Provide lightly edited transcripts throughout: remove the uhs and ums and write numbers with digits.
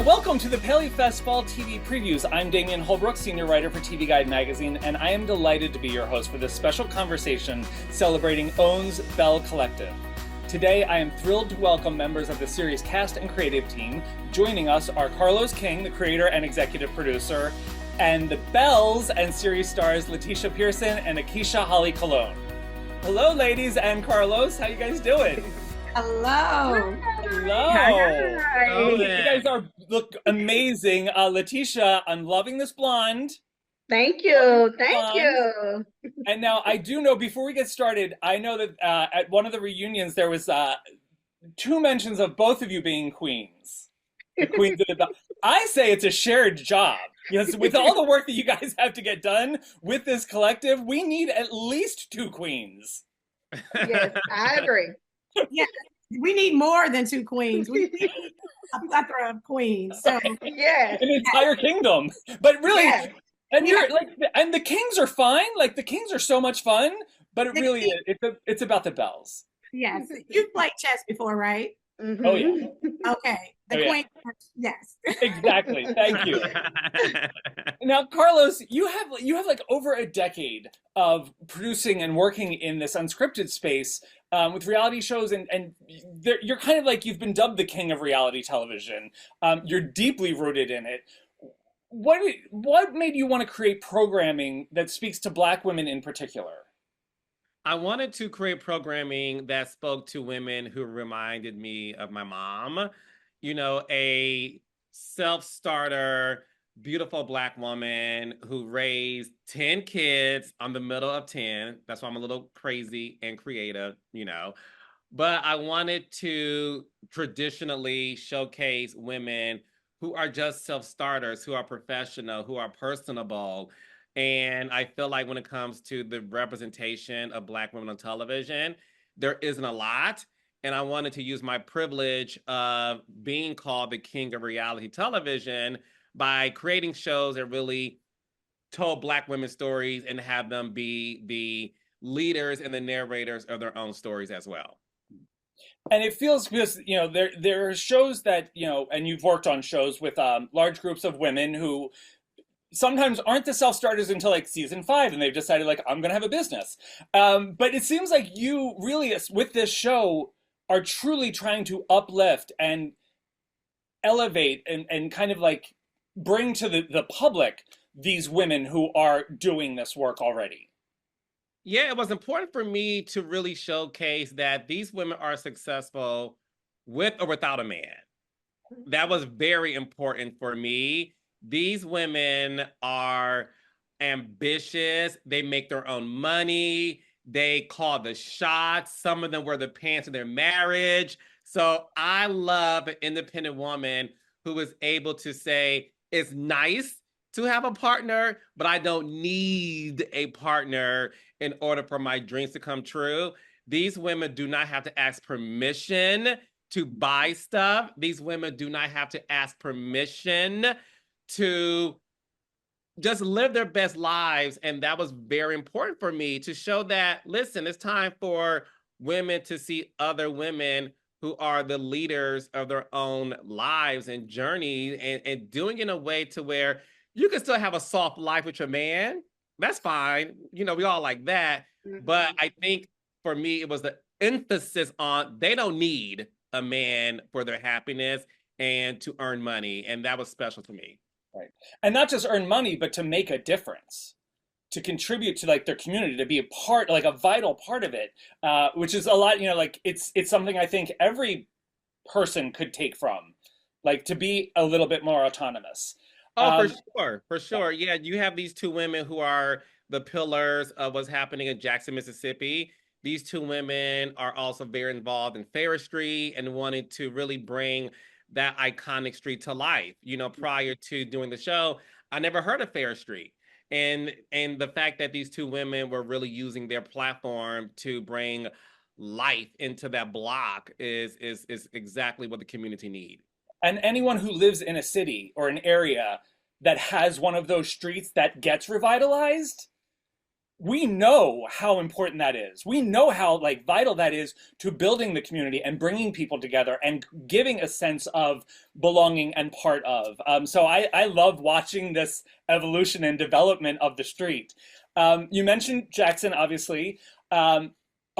Welcome to the PaleyFest Fall TV Previews. I'm Damian Holbrook, senior writer for TV Guide magazine, and I am delighted to be your host for this special conversation celebrating OWN's Belle Collective. Today, I am thrilled to welcome members of the series cast and creative team. Joining us are Carlos King, the creator and executive producer, and the Bells and series stars Lateshia Pearson and Aikisha Holly Colon. Hello, ladies and Carlos. How you guys doing? Hello. Hello. Hi. You guys look amazing. Lateshia, I'm loving this blonde. Thank you. Thank you. And now I do know, before we get started, I know that at one of the reunions there was two mentions of both of you being queens. The queens of the Belle. I say it's a shared job. Yes, with all the work that you guys have to get done with this collective, we need at least two queens. Yes, I agree. Yes, we need more than two queens. We need a plethora of queens. So Yes. An entire kingdom. But really, Yes. and you're like, and the kings are fine. Like the kings are so much fun, but it really is. It's about the Bells. yes, you've played chess before, right? Mhm. Oh yeah. Okay, the queen. Yes. Exactly. Thank you. Now, Carlos, you have like over a decade of producing and working in this unscripted space with reality shows, and you're kind of like, you've been dubbed the king of reality television. You're deeply rooted in it. What made you want to create programming that speaks to Black women in particular? I wanted to create programming that spoke to women who reminded me of my mom. You know, a self-starter, beautiful Black woman who raised 10 kids. I'm the middle of 10. That's why I'm a little crazy and creative, you know. But I wanted to traditionally showcase women who are just self-starters, who are professional, who are personable. And I feel like when it comes to the representation of Black women on television, there isn't a lot. And I wanted to use my privilege of being called the king of reality television by creating shows that really told Black women's stories and have them be the leaders and the narrators of their own stories as well. And it feels, because, you know, there are shows that, you know, and you've worked on shows with large groups of women who sometimes aren't the self-starters until like season 5, and they've decided like, I'm gonna have a business. But it seems like you really, with this show, are truly trying to uplift and elevate and kind of like bring to the public these women who are doing this work already. Yeah, it was important for me to really showcase that these women are successful with or without a man. That was very important for me. These women are ambitious. They make their own money. They call the shots. Some of them wear the pants in their marriage. So I love an independent woman who is able to say, it's nice to have a partner, but I don't need a partner in order for my dreams to come true. These women do not have to ask permission to buy stuff. These women do not have to ask permission to just live their best lives. And that was very important for me to show that, listen, it's time for women to see other women who are the leaders of their own lives and journey, and doing it in a way to where you can still have a soft life with your man. That's fine. You know, we all like that. Mm-hmm. But I think for me, it was the emphasis on they don't need a man for their happiness and to earn money. And that was special to me. Right. And not just earn money, but to make a difference, to contribute to like their community, to be a part, like a vital part of it, which is a lot, you know, like it's something I think every person could take from, like to be a little bit more autonomous. Oh, for sure. Yeah, you have these two women who are the pillars of what's happening in Jackson, Mississippi. These two women are also very involved in Ferris Street and wanting to really bring that iconic street to life. You know, prior to doing the show, I never heard of Ferris Street. And the fact that these two women were really using their platform to bring life into that block is exactly what the community needs. And anyone who lives in a city or an area that has one of those streets that gets revitalized, we know how important that is. We know how like vital that is to building the community and bringing people together and giving a sense of belonging and part of. So I love watching this evolution and development of the street. You mentioned Jackson, obviously. A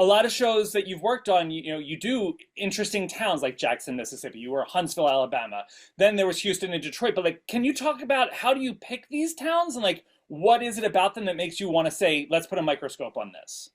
lot of shows that you've worked on, you know, you do interesting towns like Jackson, Mississippi. You were Huntsville, Alabama. Then there was Houston and Detroit. But like, can you talk about how do you pick these towns and like what is it about them that makes you want to say, let's put a microscope on this?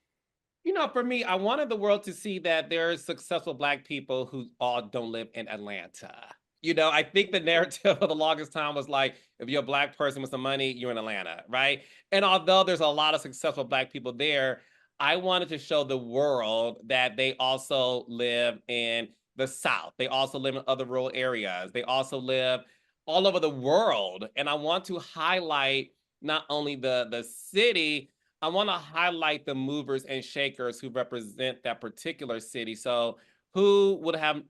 You know, for me, I wanted the world to see that there's successful Black people who all don't live in Atlanta. You know, I think the narrative for the longest time was like, if you're a Black person with some money, you're in Atlanta, right? And although there's a lot of successful Black people there, I wanted to show the world that they also live in the South. They also live in other rural areas. They also live all over the world. And I want to highlight not only the city, I want to highlight the movers and shakers who represent that particular city. So who would have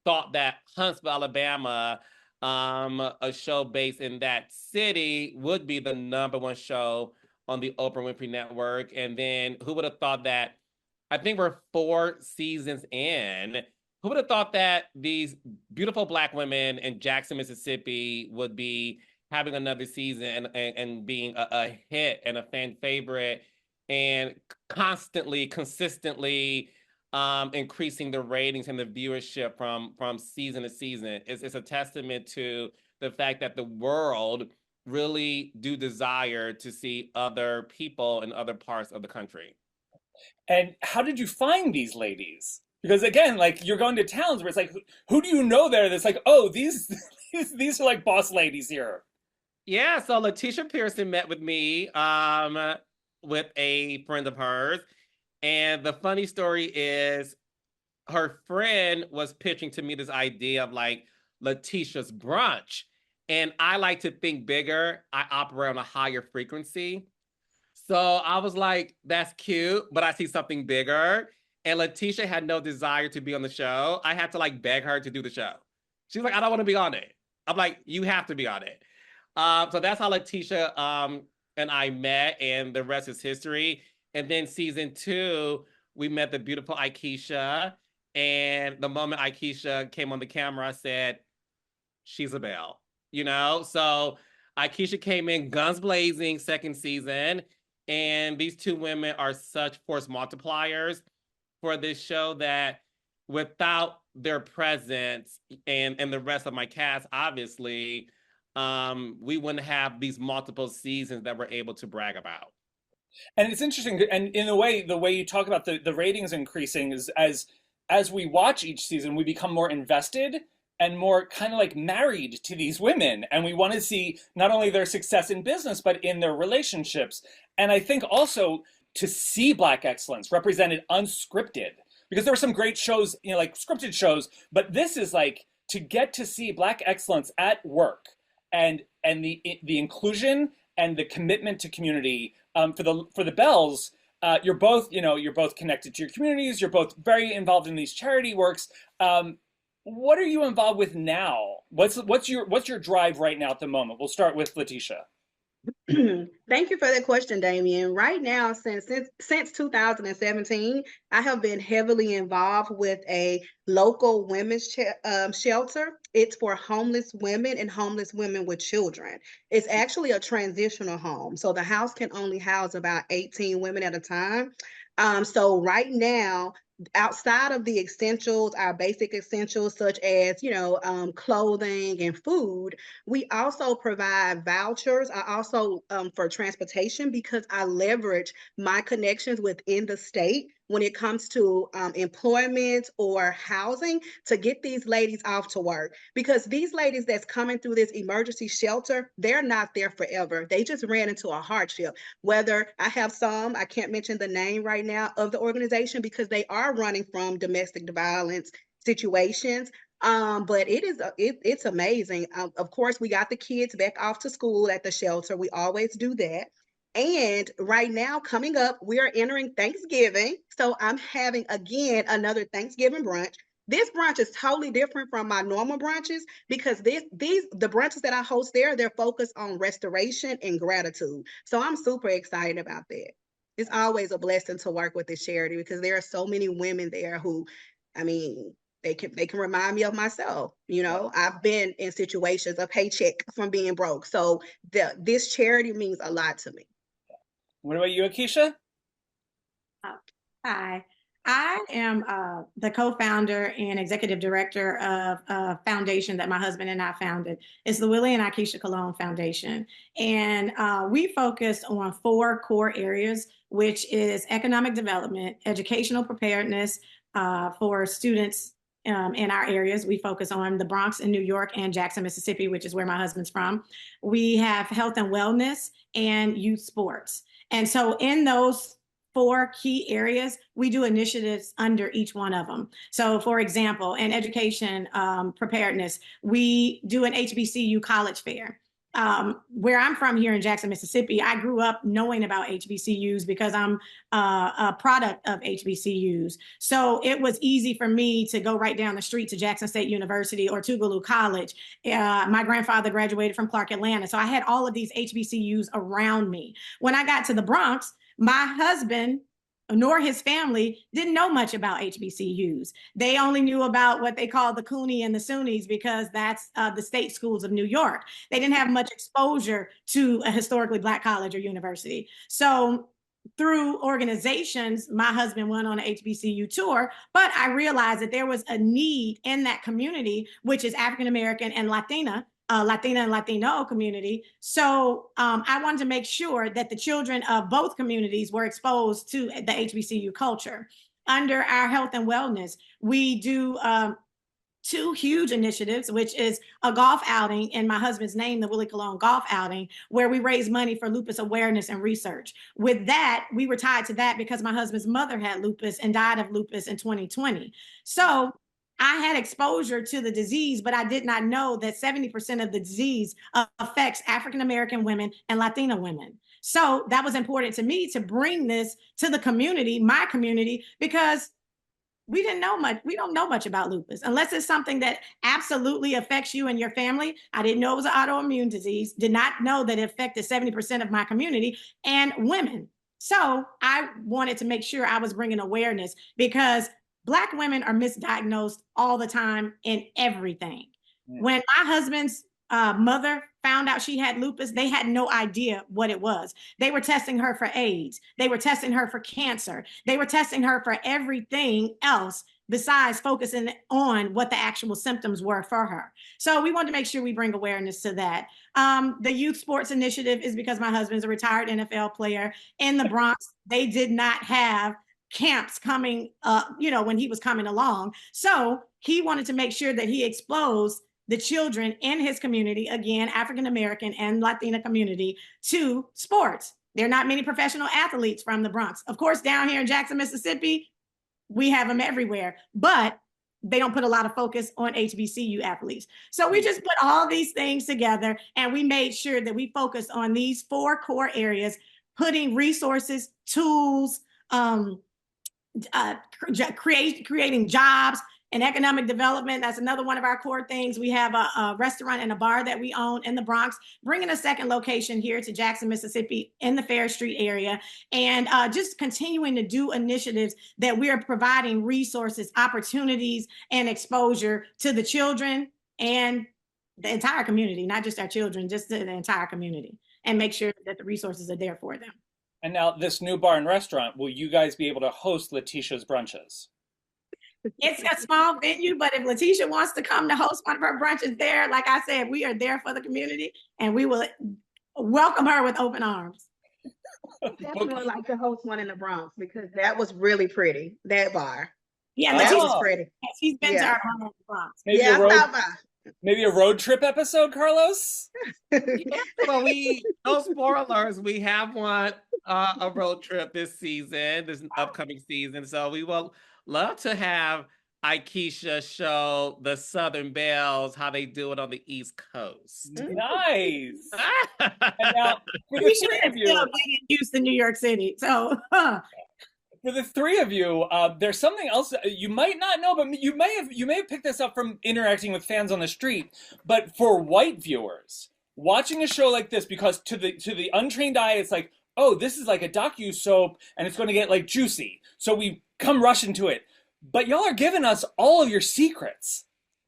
thought that Huntsville, Alabama, a show based in that city would be the #1 show on the Oprah Winfrey Network? And then who would have thought that, I think we're 4 seasons in, who would have thought that these beautiful Black women in Jackson, Mississippi would be having another season and being a hit and a fan favorite and consistently increasing the ratings and the viewership from season to season. It's a testament to the fact that the world really do desire to see other people in other parts of the country. And how did you find these ladies? Because again, like you're going to towns where it's like, who do you know there that's like, oh, these these are like boss ladies here. Yeah, so Lateshia Pearson met with me with a friend of hers. And the funny story is her friend was pitching to me this idea of like Lateshia's brunch. And I like to think bigger. I operate on a higher frequency. So I was like, that's cute, but I see something bigger. And Lateshia had no desire to be on the show. I had to like beg her to do the show. She's like, I don't want to be on it. I'm like, you have to be on it. So that's how Lateshia and I met, and the rest is history. And then season 2, we met the beautiful Aikisha. And the moment Aikisha came on the camera, I said, she's a Belle, you know? So Aikisha came in guns blazing 2nd season. And these 2 women are such force multipliers for this show that without their presence and the rest of my cast, obviously, we wouldn't have these multiple seasons that we're able to brag about. And it's interesting, and in a way, the way you talk about the ratings increasing is as we watch each season, we become more invested and more kind of like married to these women. And we want to see not only their success in business, but in their relationships. And I think also to see Black excellence represented unscripted, because there were some great shows, you know, like scripted shows, but this is like to get to see Black excellence at work and the inclusion and the commitment to community for the Belles. You're both, you know, you're both connected to your communities. You're both very involved in these charity works. What are you involved with now? What's your drive right now at the moment? We'll start with Lateshia. Thank you for that question, Damian. Right now, since 2017, I have been heavily involved with a local women's shelter. It's for homeless women and homeless women with children. It's actually a transitional home. So the house can only house about 18 women at a time. So right now, outside of the essentials, our basic essentials such as, clothing and food, we also provide vouchers. I also for transportation, because I leverage my connections within the state when it comes to employment or housing to get these ladies off to work. Because these ladies that's coming through this emergency shelter, they're not there forever. They just ran into a hardship. Whether I have some, I can't mention the name right now of the organization because they are running from domestic violence situations. But it's amazing. Of course, we got the kids back off to school at the shelter. We always do that. And right now, coming up, we are entering Thanksgiving. So I'm having, again, another Thanksgiving brunch. This brunch is totally different from my normal brunches because the brunches that I host there, they're focused on restoration and gratitude. So I'm super excited about that. It's always a blessing to work with this charity because there are so many women there who, I mean, they can remind me of myself. You know, I've been in situations of paycheck from being broke. So this charity means a lot to me. What about you, Aikisha? Hi, I am the co-founder and executive director of a foundation that my husband and I founded. It's the Willie and Aikisha Colon Foundation. And we focus on 4 core areas, which is economic development, educational preparedness for students in our areas. We focus on the Bronx in New York and Jackson, Mississippi, which is where my husband's from. We have health and wellness and youth sports. And so in those 4 key areas, we do initiatives under each one of them. So for example, in education preparedness, we do an HBCU college fair. Where I'm from here in Jackson, Mississippi, I grew up knowing about HBCUs because I'm a product of HBCUs. So it was easy for me to go right down the street to Jackson State University or Tougaloo College. My grandfather graduated from Clark Atlanta. So I had all of these HBCUs around me. When I got to the Bronx, my husband nor his family didn't know much about HBCUs. They only knew about what they call the Cooney and the SUNYs because that's the state schools of New York. They didn't have much exposure to a historically Black college or university. So through organizations, my husband went on an HBCU tour, but I realized that there was a need in that community, which is African American and Latina and Latino community. So I wanted to make sure that the children of both communities were exposed to the HBCU culture. Under our health and wellness, we do 2 huge initiatives, which is a golf outing in my husband's name, the Willie Colon Golf Outing, where we raise money for lupus awareness and research. With that, we were tied to that because my husband's mother had lupus and died of lupus in 2020. So I had exposure to the disease, but I did not know that 70% of the disease affects African-American women and Latina women. So that was important to me to bring this to the community, my community, because we didn't know much. We don't know much about lupus unless it's something that absolutely affects you and your family. I didn't know it was an autoimmune disease, did not know that it affected 70% of my community and women. So I wanted to make sure I was bringing awareness because Black women are misdiagnosed all the time in everything. Yeah. When my husband's mother found out she had lupus, they had no idea what it was. They were testing her for AIDS. They were testing her for cancer. They were testing her for everything else besides focusing on what the actual symptoms were for her. So we wanted to make sure we bring awareness to that. The youth sports initiative is because my husband's a retired NFL player. In the Bronx, they did not have camps coming, when he was coming along. So he wanted to make sure that he exposed the children in his community, again, African-American and Latina community, to sports. There are not many professional athletes from the Bronx. Of course, down here in Jackson, Mississippi, we have them everywhere, but they don't put a lot of focus on HBCU athletes. So we just put all these things together and we made sure that we focused on these 4 core areas, putting resources, tools, creating jobs and economic development. That's another one of our core things. We have a restaurant and a bar that we own in the Bronx, bringing a second location here to Jackson, Mississippi in the Fair Street area, and just continuing to do initiatives that we are providing resources, opportunities, and exposure to the children and the entire community, not just our children, just the entire community, and make sure that the resources are there for them. And now this new bar and restaurant, will you guys be able to host Lateshia's brunches? It's a small venue, but if Lateshia wants to come to host one of her brunches there, like I said, we are there for the community and we will welcome her with open arms. Definitely like to host one in the Bronx because that was really pretty, that bar. Yeah, that Lateshia's was pretty. She's been to our bar in the Bronx. Maybe a road trip episode, Carlos? Well, no spoilers. We have one, a road trip this season, this upcoming season. So we will love to have Aikisha show the Southern Belles how they do it on the East Coast. Nice. And now, for we should have still been used to New York City. So for the 3 of you, there's something else you might not know, but you may have picked this up from interacting with fans on the street. But for white viewers, watching a show like this, because to the untrained eye, it's like, oh, this is like a docu soap and it's going to get like juicy. So we come rushing to it. But y'all are giving us all of your secrets.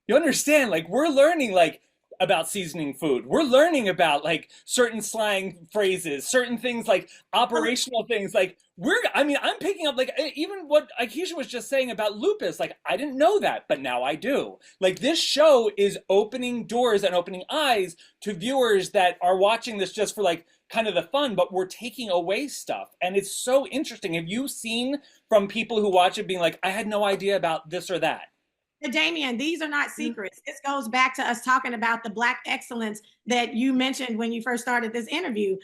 You understand? Like we're learning like about seasoning food. We're learning about like certain slang phrases, certain things like operational things. Like I'm picking up like even what Aikisha was just saying about lupus. Like I didn't know that, but now I do. Like this show is opening doors and opening eyes to viewers that are watching this just for like kind of the fun, but we're taking away stuff. And it's so interesting. Have you seen from people who watch it being like, I had no idea about this or that? But Damian, these are not secrets. This goes back to us talking about the Black excellence that you mentioned when you first started this interview.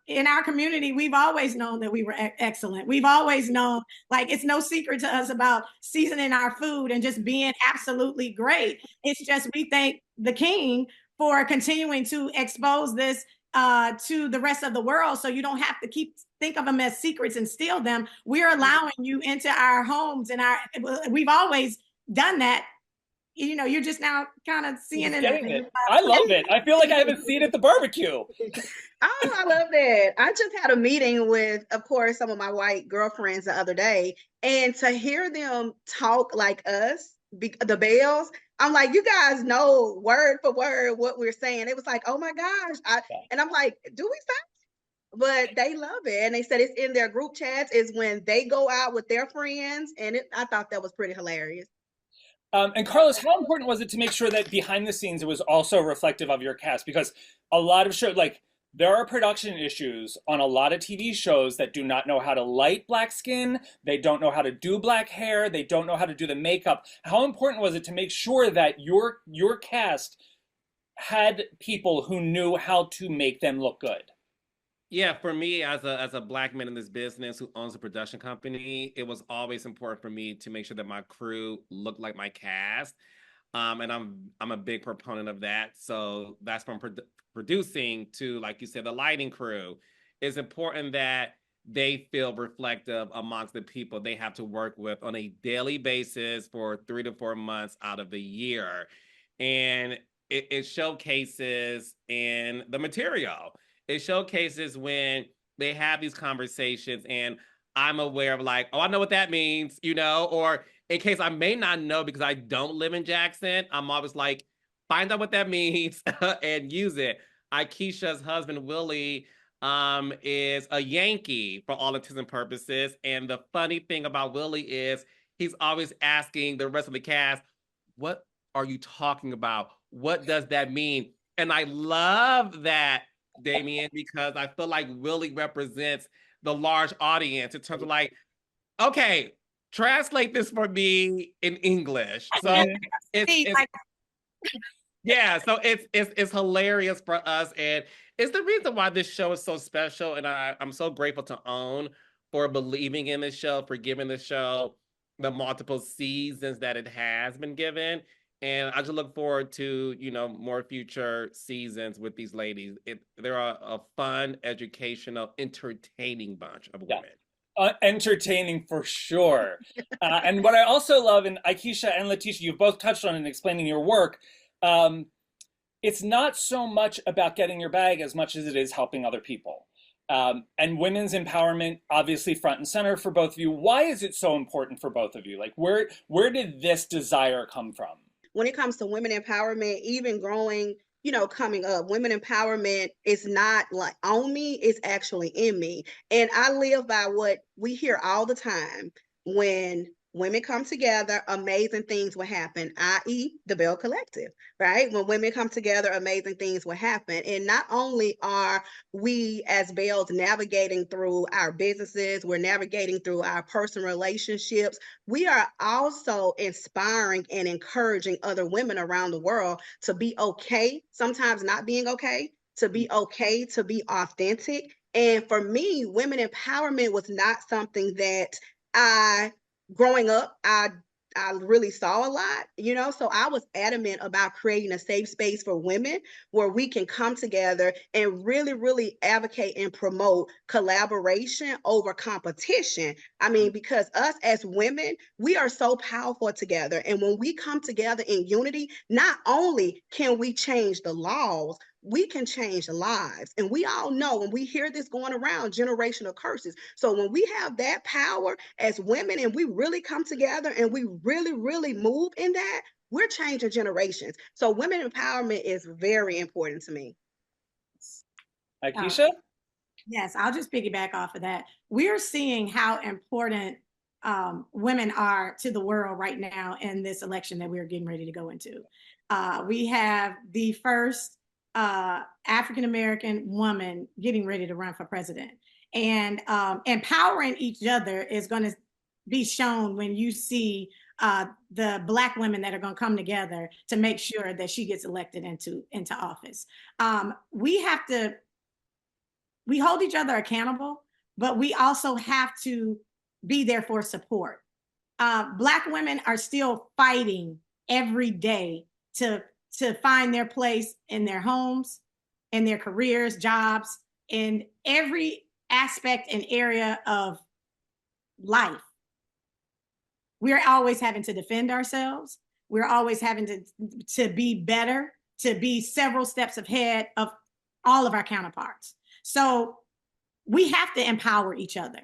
In our community, we've always known that we were excellent. We've always known, like, it's no secret to us about seasoning our food and just being absolutely great. It's just we thank the King for continuing to expose this to the rest of the world, so you don't have to think of them as secrets and steal them. We're allowing you into our homes, and we've always done that. You know, you're just now kind of seeing it. I love it. I feel like I haven't seen it at the barbecue. Oh, I love that. I just had a meeting with, of course, some of my white girlfriends the other day, and to hear them talk like us, the Bells, I'm like, you guys know word for word what we're saying. It was like, oh my gosh. And I'm like, do we say? But they love it. And they said it's in their group chats, is when they go out with their friends. And I thought that was pretty hilarious. And Carlos, how important was it to make sure that behind the scenes it was also reflective of your cast? Because a lot of shows, like there are production issues on a lot of TV shows that do not know how to light black skin. They don't know how to do black hair. They don't know how to do the makeup. How important was it to make sure that your cast had people who knew how to make them look good? Yeah, for me as a Black man in this business who owns a production company, it was always important for me to make sure that my crew looked like my cast. And I'm a big proponent of that. So that's from producing to, like you said, the lighting crew. It's important that they feel reflective amongst the people they have to work with on a daily basis for 3 to 4 months out of the year. And it showcases in the material. It showcases when they have these conversations and I'm aware of like, oh, I know what that means, you know, or in case I may not know because I don't live in Jackson, I'm always like, find out what that means and use it. Aikisha's husband, Willie, is a Yankee for all intents and purposes. And the funny thing about Willie is he's always asking the rest of the cast, what are you talking about? What does that mean? And I love that, Damian, because I feel like Willie represents the large audience in terms of like, okay, translate this for me in English. So yeah, so it's hilarious for us, and it's the reason why this show is so special. And I'm so grateful to OWN for believing in this show, for giving the show the multiple seasons that it has been given. And I just look forward to, you know, more future seasons with these ladies. They're a fun, educational, entertaining bunch of women. Entertaining for sure. And what I also love, and Aikisha and Lateshia, you've both touched on in explaining your work, it's not so much about getting your bag as much as it is helping other people. And women's empowerment, obviously front and center for both of you. Why is it so important for both of you? Like, where did this desire come from? When it comes to women empowerment, even growing, you know, coming up, women empowerment is not like on me, it's actually in me. And I live by what we hear all the time. When women come together, amazing things will happen, i.e. the Belle Collective, right? When women come together, amazing things will happen. And not only are we as Bells navigating through our businesses, we're navigating through our personal relationships, we are also inspiring and encouraging other women around the world to be okay, sometimes not being okay, to be okay, to be authentic. And for me, women empowerment was not something that growing up, I really saw a lot, you know, so I was adamant about creating a safe space for women where we can come together and really, really advocate and promote collaboration over competition. I mean, because us as women, we are so powerful together. And when we come together in unity, not only can we change the laws, we can change lives. And we all know when we hear this going around, generational curses. So when we have that power as women and we really come together and we really, really move in that, we're changing generations. So women empowerment is very important to me. Aikisha? Yes, I'll just piggyback off of that. We're seeing how important women are to the world right now in this election that we're getting ready to go into. We have the first African-American woman getting ready to run for president. And empowering each other is going to be shown when you see the Black women that are going to come together to make sure that she gets elected into office. We hold each other accountable, but we also have to be there for support. Black women are still fighting every day to find their place in their homes, in their careers, jobs, in every aspect and area of life. We're always having to defend ourselves. We're always having to be better, to be several steps ahead of all of our counterparts. So we have to empower each other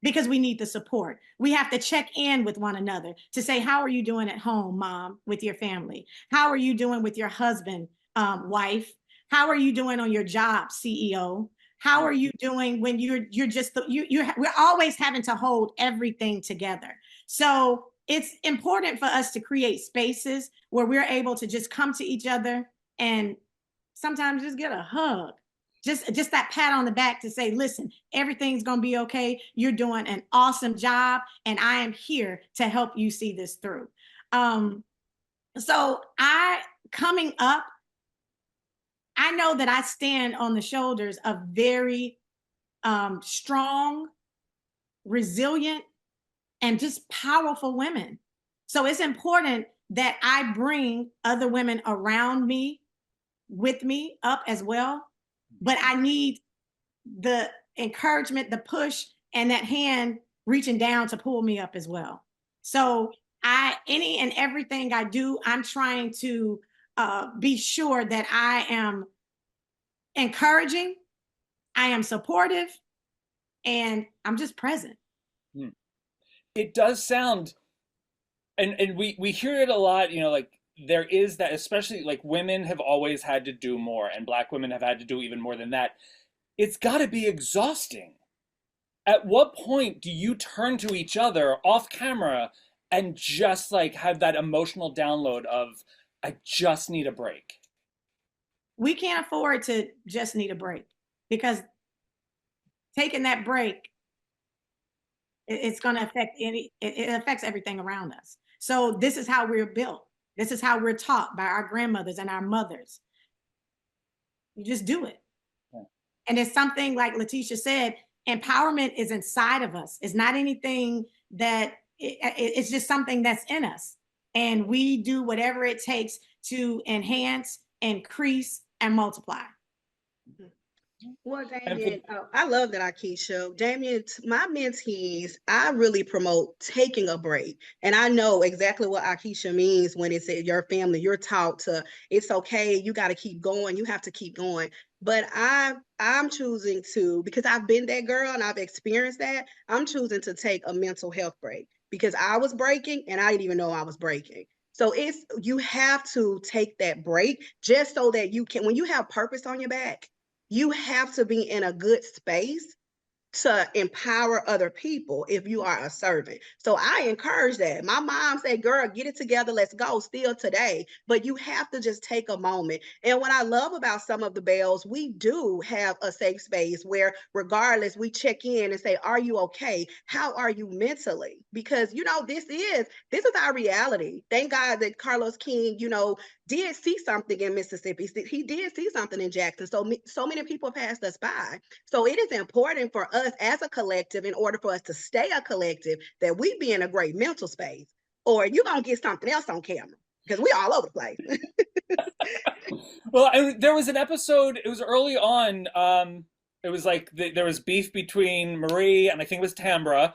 because we need the support. We have to check in with one another to say, how are you doing at home, mom, with your family? How are you doing with your husband, wife? How are you doing on your job, CEO? How are you doing when we're always having to hold everything together. So it's important for us to create spaces where we're able to just come to each other and sometimes just get a hug. Just that pat on the back to say, listen, everything's going to be okay. You're doing an awesome job, and I am here to help you see this through. So coming up, I know that I stand on the shoulders of very strong, resilient, and just powerful women. So it's important that I bring other women around me, with me up as well. But I need the encouragement, the push, and that hand reaching down to pull me up as well. So any and everything I do, I'm trying to be sure that I am encouraging, I am supportive, and I'm just present. It does sound, and we hear it a lot, like there is that, especially like women have always had to do more and Black women have had to do even more than that. It's got to be exhausting. At what point do you turn to each other off camera and just like have that emotional download of, I just need a break? We can't afford to just need a break because taking that break, it's going to affect it affects everything around us. So this is how we're built. This is how we're taught by our grandmothers and our mothers. You just do it. Yeah. And it's something like Lateshia said, empowerment is inside of us. It's not anything that, it's just something that's in us. And we do whatever it takes to enhance, increase, and multiply. Well, Damian, I love that, Aikisha. Damian, my mentees, I really promote taking a break. And I know exactly what Aikisha means when it says your family, you're taught to, it's okay, you got to keep going, you have to keep going. But I'm choosing to, because I've been that girl and I've experienced that, I'm choosing to take a mental health break because I was breaking and I didn't even know I was breaking. So you have to take that break just so that you can, when you have purpose on your back, you have to be in a good space to empower other people if you are a servant. So I encourage that. My mom said, girl, get it together, let's go, still today. But you have to just take a moment. And what I love about some of the Belles, we do have a safe space where regardless, we check in and say, are you okay? How are you mentally? Because, this is our reality. Thank God that Carlos King, did see something in Mississippi. He did see something in Jackson. So many people passed us by. So it is important for us as a collective, in order for us to stay a collective, that we be in a great mental space, or you're going to get something else on camera because we all over the place. Well, there was an episode, it was early on, it was like there was beef between Marie and I think it was Tambra.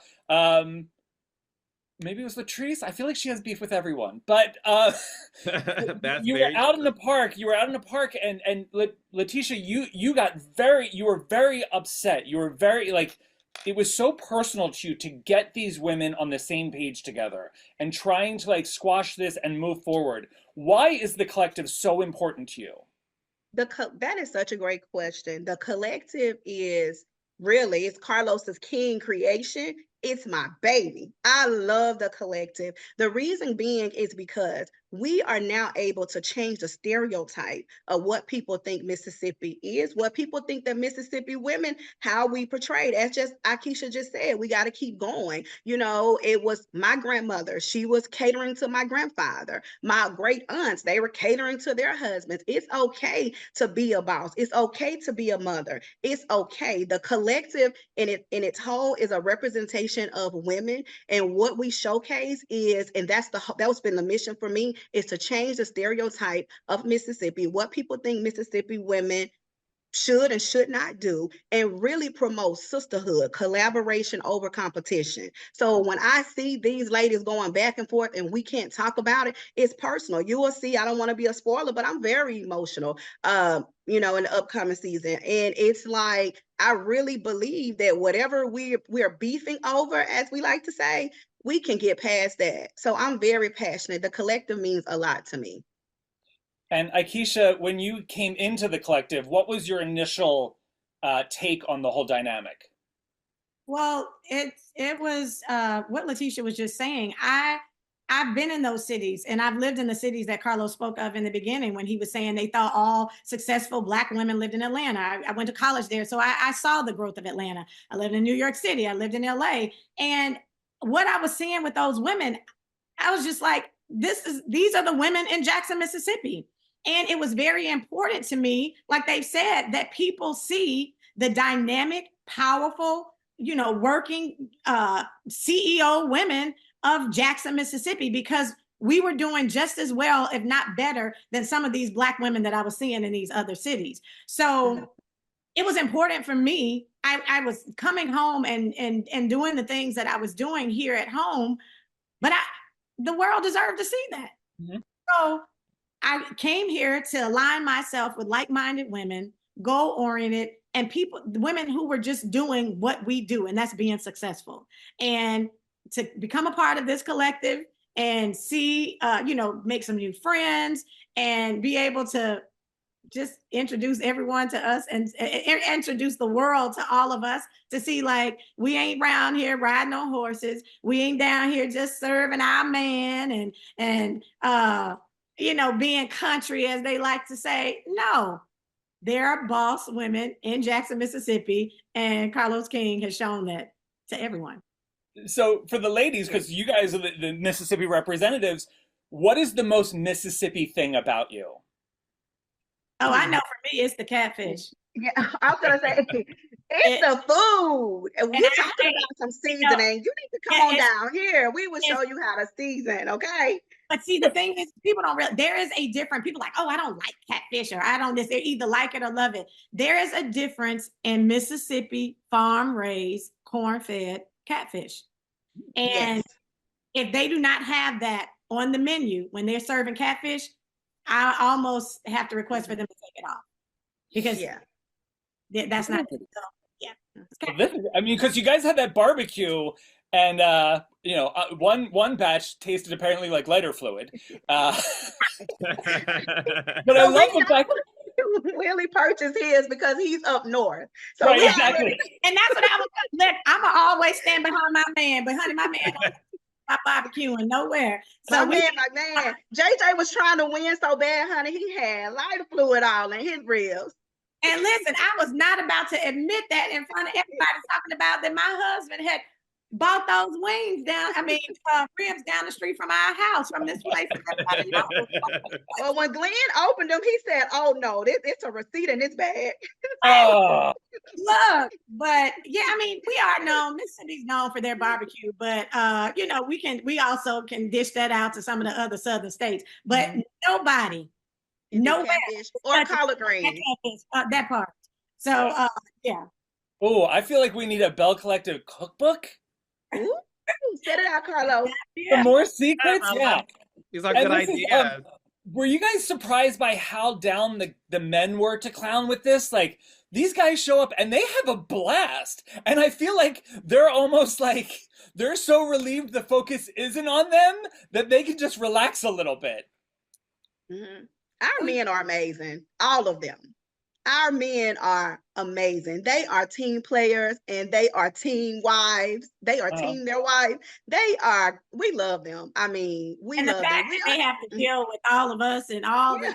maybe it was Latrice. I feel like she has beef with everyone. But That's you were very out in true. the park. You were out in the park, and Lateshia, you were very upset. You were very like, it was so personal to you to get these women on the same page together and trying to like squash this and move forward. Why is the collective so important to you? That is such a great question. The collective is really, it's Carlos's king creation. It's my baby. I love the collective. The reason being is because we are now able to change the stereotype of what people think Mississippi is, what people think that Mississippi women, how we portrayed. As just Aikisha just said, we got to keep going. You know, it was my grandmother. She was catering to my grandfather. My great aunts, they were catering to their husbands. It's okay to be a boss. It's okay to be a mother. It's okay. The collective in its whole is a representation of women, and what we showcase is, and that's been the mission for me, is to change the stereotype of Mississippi, what people think Mississippi women should and should not do, and really promote sisterhood, collaboration over competition. So when I see these ladies going back and forth and we can't talk about it, it's personal. You will see, I don't want to be a spoiler, but I'm very emotional, in the upcoming season. And it's like, I really believe that whatever we're beefing over, as we like to say, we can get past that. So I'm very passionate. The collective means a lot to me. And Aikisha, when you came into the collective, what was your initial take on the whole dynamic? Well, it was what Lateshia was just saying. I've been in those cities, and I've lived in the cities that Carlos spoke of in the beginning when he was saying they thought all successful Black women lived in Atlanta. I went to college there, so I saw the growth of Atlanta. I lived in New York City. I lived in LA, and what I was seeing with those women, I was just like, these are the women in Jackson, Mississippi. And it was very important to me, like they've said, that people see the dynamic, powerful, working CEO women of Jackson, Mississippi, because we were doing just as well, if not better, than some of these Black women that I was seeing in these other cities. So it was important for me. I was coming home and doing the things that I was doing here at home, but the world deserved to see that. Mm-hmm. So I came here to align myself with like-minded women, goal-oriented, and women who were just doing what we do, and that's being successful. And to become a part of this collective and see, make some new friends and be able to just introduce everyone to us and introduce the world to all of us, to see, like, we ain't around here riding on horses. We ain't down here just serving our man and being country, as they like to say. No, there are boss women in Jackson, Mississippi, and Carlos King has shown that to everyone. So for the ladies, because you guys are the Mississippi representatives, what is the most Mississippi thing about you? Oh, I know, for me, it's the catfish. Yeah, I was gonna say it's the food. And we're talking about some seasoning. You need to come on down here. We will show you how to season, okay? But see, the thing is, people don't realize there is a difference. People are like, oh, I don't like catfish, or I don't this. They either like it or love it. There is a difference in Mississippi farm-raised, corn-fed catfish. And if they do not have that on the menu when they're serving catfish, I almost have to request for them to take it off, because that's not it. So, because you guys had that barbecue, and one batch tasted apparently like lighter fluid. But I love the fact Willie purchased his because he's up north. So right, exactly. And that's what I was like. I'ma always stand behind my man, but honey, my man don't stop barbecuing nowhere. So my man, JJ was trying to win so bad, honey. He had lighter fluid all in his ribs. And listen, I was not about to admit that in front of everybody, talking about that my husband had bought those wings ribs down the street from our house, from this place. Well, when Glenn opened them, he said, "Oh no, it's a receipt in this bag." Oh, look, but yeah, we are known. Mississippi's known for their barbecue, but we also can dish that out to some of the other southern states. But nobody, nowhere, or collard greens, that part. So yeah. Oh, I feel like we need a Belle Collective cookbook. Ooh. Set it out, Carlos. For Yeah. more secrets, I yeah. love these are And good this is, ideas. were you guys surprised by how down the men were to clown with this? Like, these guys show up and they have a blast. And I feel like they're almost like, they're so relieved the focus isn't on them that they can just relax a little bit. Mhm. Our men are amazing, all of them. Our men are amazing. They are team players and they are team wives. They are team their wife. We love them. I mean, we And the love them. fact that they have to deal with all of us and all the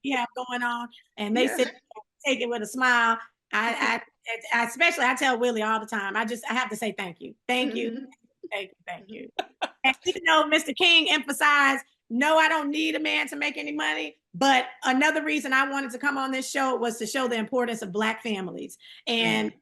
we have going on, and they sit there and take it with a smile. I especially I tell Willie all the time. I have to say thank you, thank you, thank you. And even though Mr. King emphasized, no, I don't need a man to make any money. But another reason I wanted to come on this show was to show the importance of Black families and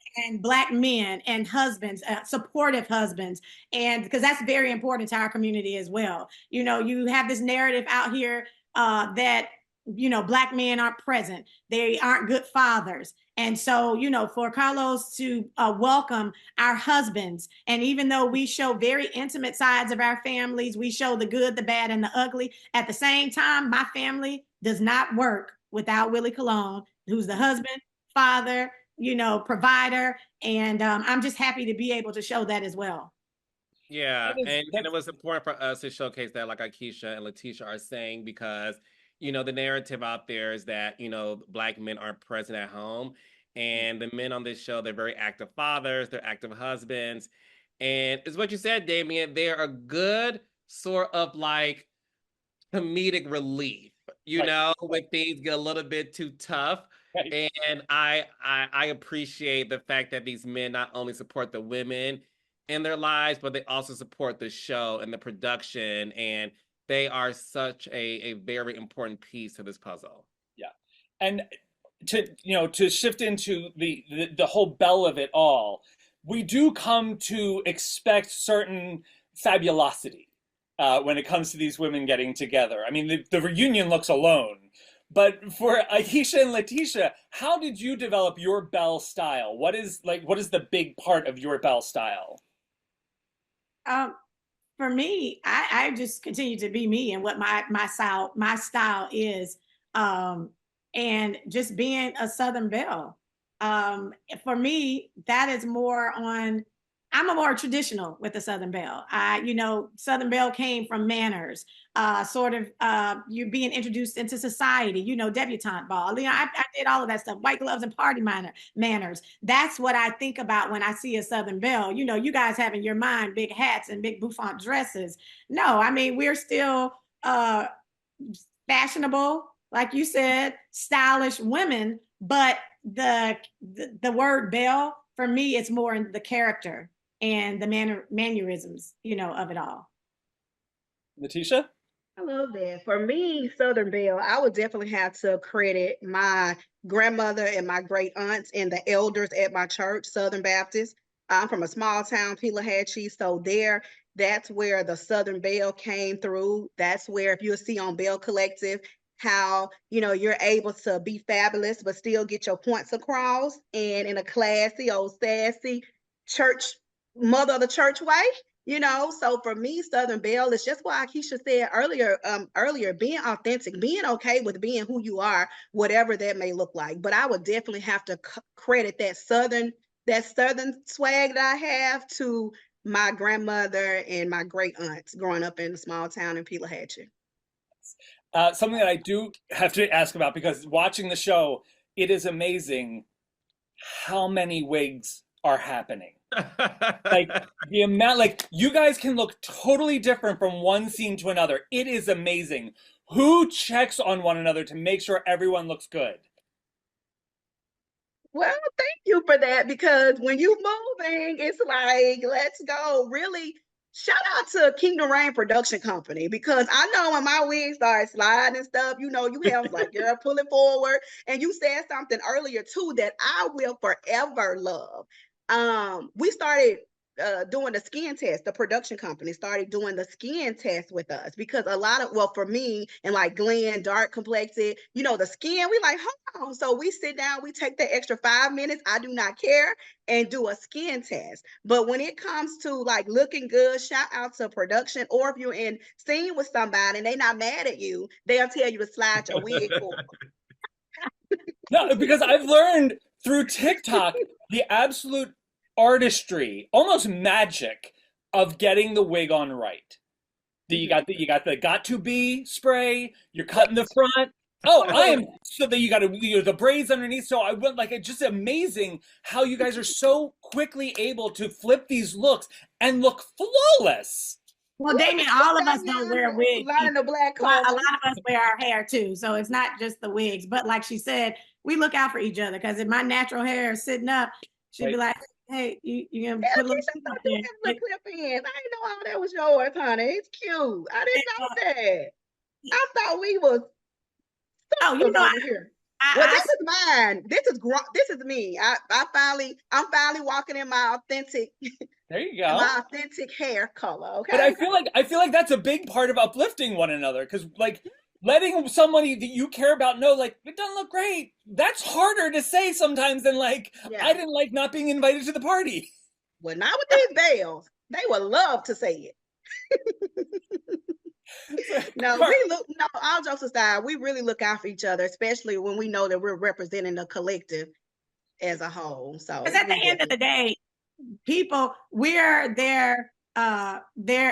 Black men and husbands, supportive husbands, and because that's very important to our community as well. You know, you have this narrative out here that Black men aren't present, they aren't good fathers. And so, for Carlos to welcome our husbands, and even though we show very intimate sides of our families, we show the good, the bad, and the ugly. At the same time, my family does not work without Willie Colon, who's the husband, father, provider. And I'm just happy to be able to show that as well. Yeah, and it was important for us to showcase that, like Aikisha and Lateshia are saying, because the narrative out there is that Black men aren't present at home, and the men on this show, they're very active fathers, they're active husbands, and it's what you said, Damian. They're a good sort of like comedic relief, when things get a little bit too tough. Right. And I appreciate the fact that these men not only support the women in their lives, but they also support the show and the production, and they are such a very important piece to this puzzle. Yeah. And to shift into the whole Belle of it all, we do come to expect certain fabulosity when it comes to these women getting together. I mean, the reunion looks alone. But for Aikisha and Lateshia, how did you develop your Belle style? What is the big part of your Belle style? For me, I just continue to be me and what my style is, and just being a Southern Belle. For me, that is more on. I'm a more traditional with the Southern Belle. Southern Belle came from manners, you're being introduced into society, debutante ball. I did all of that stuff, white gloves and party manners. That's what I think about when I see a Southern Belle. You guys have in your mind big hats and big bouffant dresses. No, I mean, we're still fashionable, like you said, stylish women, but the word Belle, for me, it's more in the character and the mannerisms, of it all. Lateshia? I love that. For me, Southern Belle, I would definitely have to credit my grandmother and my great aunts and the elders at my church, Southern Baptist. I'm from a small town, Pelahatchie, so that's where the Southern Belle came through. That's where, if you'll see on Belle Collective, how you're able to be fabulous but still get your points across, and in a classy, old sassy church, mother of the church way. So for me, Southern Belle is just what Aikisha said earlier, being authentic, being okay with being who you are, whatever that may look like. But I would definitely have to credit that Southern swag that I have to my grandmother and my great aunts growing up in a small town in Pelahatchie. Something that I do have to ask about, because watching the show, it is amazing how many wigs are happening. Like the amount, like you guys can look totally different from one scene to another. It is amazing. Who checks on one another to make sure everyone looks good? Well, thank you for that, because when you moving, it's like, let's go. Really, shout out to Kingdom Reign Production Company, because I know when my wigs start sliding and stuff, you have like, girl, pull it forward. And you said something earlier too that I will forever love. We started doing the skin test. The production company started doing the skin test with us because a lot of, well, for me and like Glenn, dark complected, you know, the skin, we like, hold on. So we sit down, we take the extra 5 minutes, I do not care, and do a skin test. But when it comes to like looking good, shout out to production, or if you're in scene with somebody and they not mad at you, they'll tell you to slide your wig for them. No, because I've learned through TikTok the absolute artistry, almost magic of getting the wig on right. You got the got to be spray, you're cutting the front. Oh, I am so that you got to, you know, the braids underneath. So I went like, it's just amazing how you guys are so quickly able to flip these looks and look flawless. Well, Damien, all of us don't wear wigs. Learn the black A lot clover. of us wear our hair too. So it's not just the wigs. But like she said, we look out for each other because if my natural hair is sitting up, she'd be like, hey, you can put a little Aikisha, clip you in. have the clip ins. I didn't know all that was yours, honey. It's cute. I didn't know that. I thought we was Oh, you know, over here. Well, this is mine. This is me. I'm finally walking in my authentic. There you go. My authentic hair color. Okay. But I feel like that's a big part of uplifting one another, because like letting somebody that you care about know, like, it doesn't look great. That's harder to say sometimes than like, I didn't like not being invited to the party. Well, not with these Bells. They would love to say it. No, all jokes aside, we really look out for each other, especially when we know that we're representing the collective as a whole. So, because at the end of the day, people, we're their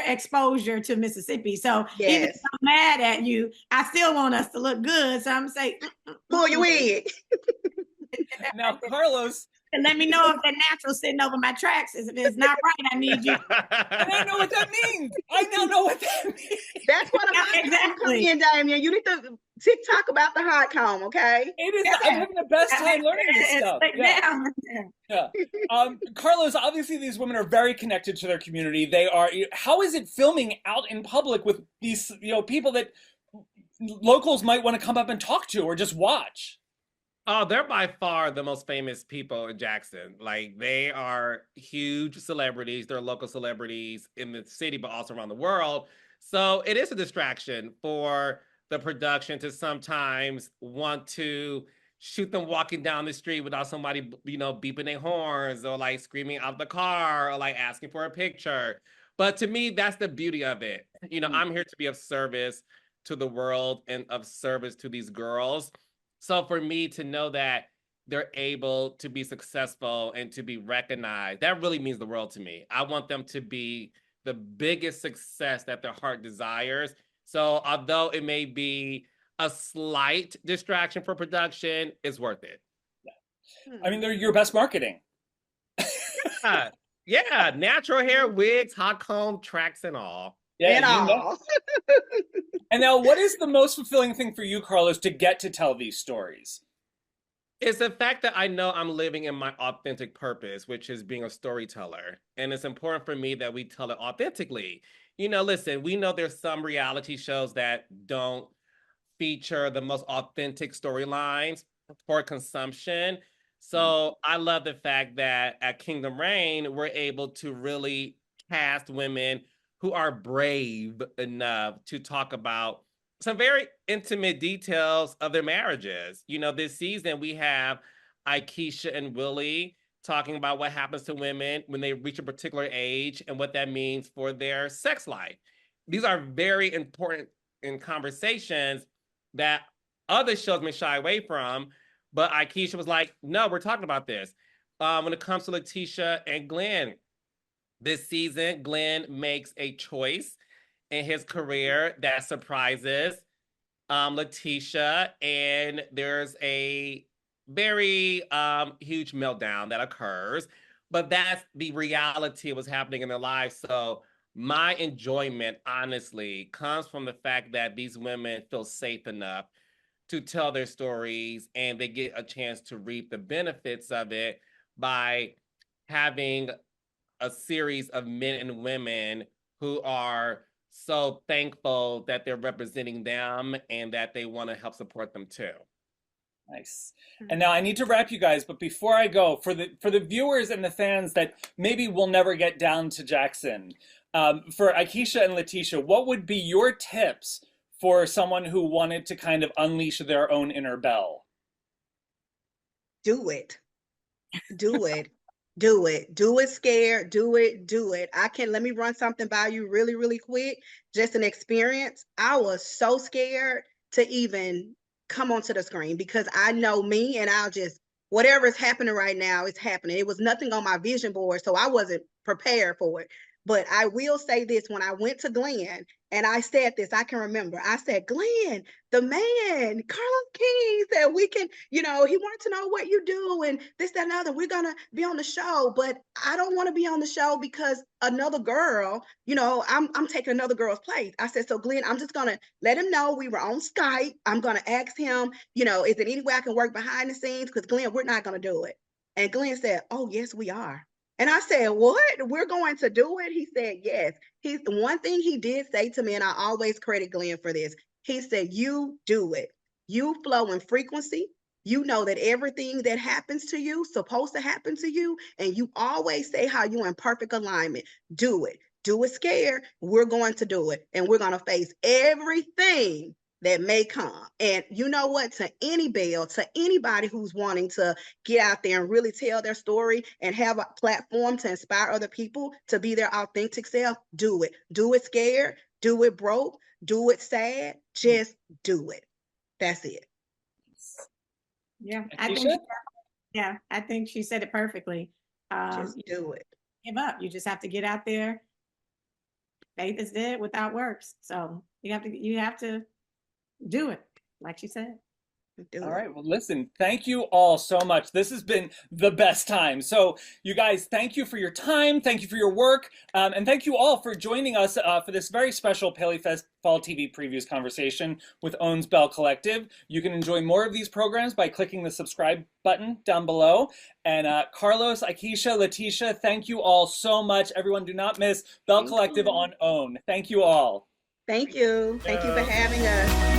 exposure to Mississippi. So even if I'm mad at you, I still want us to look good. So I'm saying, pull your wig. Now, Carlos. And let me know if that natural sitting over my tracks is, if it's not right, I need you. And I know what that means. I now know what that means. That's what I'm exactly. Damian, you need to TikTok about the hot comb, okay? It is. I'm having the best time learning this stuff. Carlos, obviously these women are very connected to their community. They are. How is it filming out in public with these, you know, people that locals might want to come up and talk to or just watch? Oh, they're by far the most famous people in Jackson. Like, they are huge celebrities. They're local celebrities in the city, but also around the world. So it is a distraction for the production to sometimes want to shoot them walking down the street without somebody, you know, beeping their horns or like screaming out the car or like asking for a picture. But to me, that's the beauty of it. You know, I'm here to be of service to the world and of service to these girls. So for me to know that they're able to be successful and to be recognized, that really means the world to me. I want them to be the biggest success that their heart desires. So although it may be a slight distraction for production, it's worth it. I mean, they're your best marketing. Yeah, natural hair, wigs, hot comb, tracks, and all. Yeah, and all. And now, what is the most fulfilling thing for you, Carlos, to get to tell these stories? It's the fact that I know I'm living in my authentic purpose, which is being a storyteller. And it's important for me that we tell it authentically. You know, listen, we know there's some reality shows that don't feature the most authentic storylines for consumption. So I love the fact that at Kingdom Reign, we're able to really cast women who are brave enough to talk about some very intimate details of their marriages. You know, this season we have Aikisha and Willie talking about what happens to women when they reach a particular age and what that means for their sex life. These are very important in conversations that other shows may shy away from, but Aikisha was like, no, we're talking about this. When it comes to Lateshia and Glenn, this season, Glenn makes a choice in his career that surprises Lateshia, and there's a very huge meltdown that occurs, but that's the reality of what's happening in their lives. So my enjoyment, honestly, comes from the fact that these women feel safe enough to tell their stories, and they get a chance to reap the benefits of it by having a series of men and women who are so thankful that they're representing them and that they want to help support them too. Nice. And now I need to wrap you guys, but before I go, for the viewers and the fans that maybe will never get down to Jackson, for Aikisha and Lateshia, what would be your tips for someone who wanted to kind of unleash their own inner Belle? Do it. Do it. Do it. Do it scared. Do it. Do it. Let me run something by you really, really quick. Just an experience. I was so scared to even come onto the screen because I know me and whatever is happening right now is happening. It was nothing on my vision board, so I wasn't prepared for it. But I will say this, when I went to Glenn and I said this, I can remember, I said, Glenn, the man, Carlos King said, we can, he wanted to know what you do and this, that, and other. We're going to be on the show, but I don't want to be on the show because another girl, I'm taking another girl's place. I said, so Glenn, I'm just going to let him know we were on Skype. I'm going to ask him, is there any way I can work behind the scenes? Because Glenn, we're not going to do it. And Glenn said, oh, yes, we are. And I said, what? We're going to do it? He said, yes. One thing he did say to me, and I always credit Glenn for this. He said, you do it. You flow in frequency. You know that everything that happens to you is supposed to happen to you. And you always say how you're in perfect alignment. Do it. Do it scared. We're going to do it. And we're going to face everything that may come. And you know what, to any Belle, to anybody who's wanting to get out there and really tell their story and have a platform to inspire other people to be their authentic self, do it. Do it scared, do it broke, do it sad, just do it. That's it. Yeah, I think she said it perfectly. Just do it. Give up. You just have to get out there. Faith is dead without works. So you have to do it, like she said. All right. Well, listen, thank you all so much. This has been the best time. So you guys, thank you for your time. Thank you for your work. And thank you all for joining us for this very special PaleyFest Fall TV Previews conversation with Owns Belle Collective. You can enjoy more of these programs by clicking the subscribe button down below. And Carlos, Aikisha, Lateshia, thank you all so much. Everyone, do not miss Belle Collective on OWN. Thank you all. Thank you. Thank you for having us.